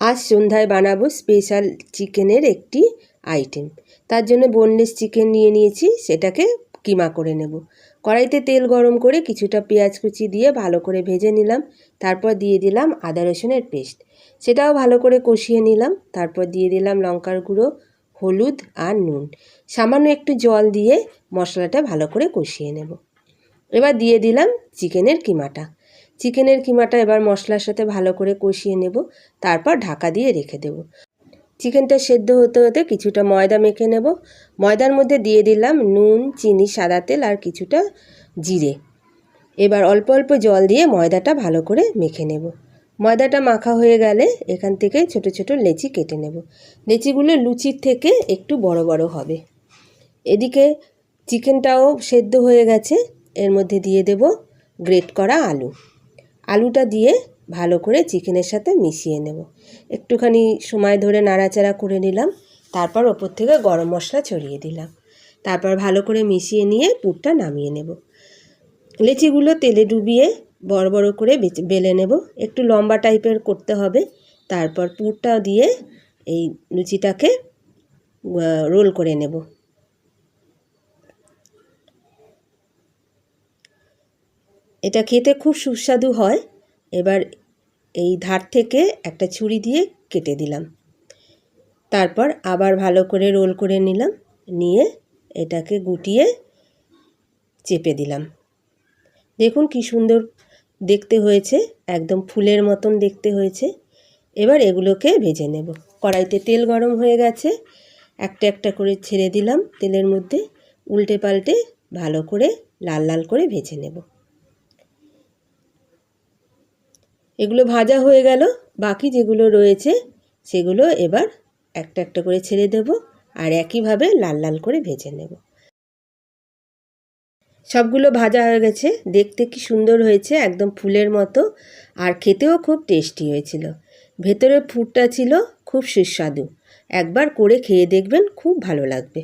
আজ সন্ধ্যায় বানাবো স্পেশাল চিকেনের একটি আইটেম। তার জন্য বোনলেস চিকেন নিয়ে নিয়েছি, সেটাকে কিমা করে নেব। কড়াইতে তেল গরম করে কিছুটা পেঁয়াজ কুচি দিয়ে ভালো করে ভেজে নিলাম। তারপর দিয়ে দিলাম আদা রসুনের পেস্ট, সেটাও ভালো করে কষিয়ে নিলাম। তারপর দিয়ে দিলাম লঙ্কার গুঁড়ো, হলুদ আর নুন। সামান্য একটু জল দিয়ে মশলাটা ভালো করে কষিয়ে নেব। এবার দিয়ে দিলাম চিকেনের কিমাটা এবার মশলার সাথে ভালো করে কষিয়ে নেব। তারপর ঢাকা দিয়ে রেখে দেব। চিকেনটা সেদ্ধ হতে হতে কিছুটা ময়দা মেখে নেব। ময়দার মধ্যে দিয়ে দিলাম নুন, চিনি, সাদা তেল আর কিছুটা জিরে। এবার অল্প অল্প জল দিয়ে ময়দাটা ভালো করে মেখে নেব। ময়দাটা মাখা হয়ে গেলে এখান থেকে ছোট ছোট লেচি কেটে নেব। লেচিগুলো লুচির থেকে একটু বড় বড় হবে। এদিকে চিকেনটাও সেদ্ধ হয়ে গেছে। এর মধ্যে দিয়ে দেব গ্রেট করা আলুটা দিয়ে ভালো করে চিকেনের সাথে মিশিয়ে নেব। একটুখানি সময় ধরে নাড়াচাড়া করে নিলাম। তারপর ওপর থেকে গরম মশলা ছড়িয়ে দিলাম। তারপর ভালো করে মিশিয়ে নিয়ে পুরটা নামিয়ে নেব। লেচিগুলো তেলে ডুবিয়ে বড় বড় করে বেলে নেব। একটু লম্বা টাইপের করতে হবে। তারপর পুরটা দিয়ে এই লুচিটাকে রোল করে নেব। এটা খেতে খুব সুস্বাদু হয়। এবার এই ধার থেকে একটা ছুরি দিয়ে কেটে দিলাম। তারপর আবার ভালো করে রোল করে নিলাম। নিয়ে এটাকে গুটিয়ে চেপে দিলাম। দেখুন কি সুন্দর দেখতে হয়েছে, একদম ফুলের মতন দেখতে হয়েছে। এবার এগুলোকে ভেজে নেব। কড়াইতে তেল গরম হয়ে গেছে। একটা একটা করে ছেড়ে দিলাম তেলের মধ্যে। উল্টে পাল্টে ভালো করে লাল লাল করে ভেজে নেব। এগুলো ভাজা হয়ে গেল। বাকি যেগুলো রয়েছে সেগুলো এবার একটা একটা করে ছেড়ে দেব আর একইভাবে লাল লাল করে ভেজে নেব। সবগুলো ভাজা হয়ে গেছে। দেখতে কি সুন্দর হয়েছে, একদম ফুলের মতো। আর খেতেও খুব টেস্টি হয়েছিল। ভেতরে পুরটা ছিল খুব সুস্বাদু। একবার করে খেয়ে দেখবেন, খুব ভালো লাগবে।